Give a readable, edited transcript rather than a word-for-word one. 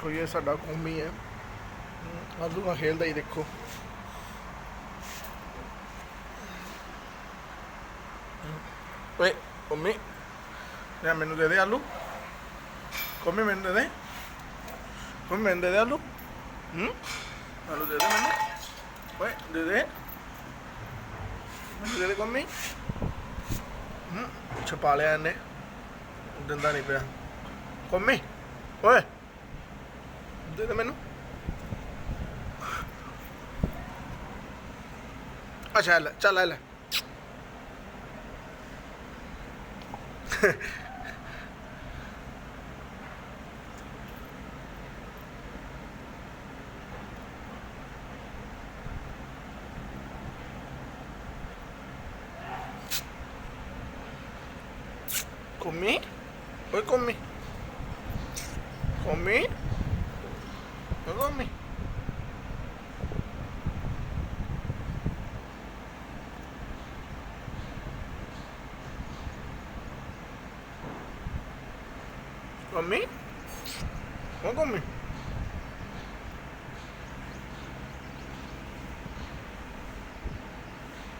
देखो ये साडा कौमी है, आलू का खेलता ही देखो। ओए कौमी मैनू दे दे आलू, कौमी मैनू दे दे, कौमी मैनू दे दे आलू। आलू दे दे मैनू, ओए दे दे मैनू, दे दे कौमी। छुपा लिया इन्हें, दिंदा नहीं पिया। कौमी ओए दे दे मैनू। अच्छा ले चल ले कौमी ओए कौमी, कौमी ओए कौमी। कौमी ओ कौमी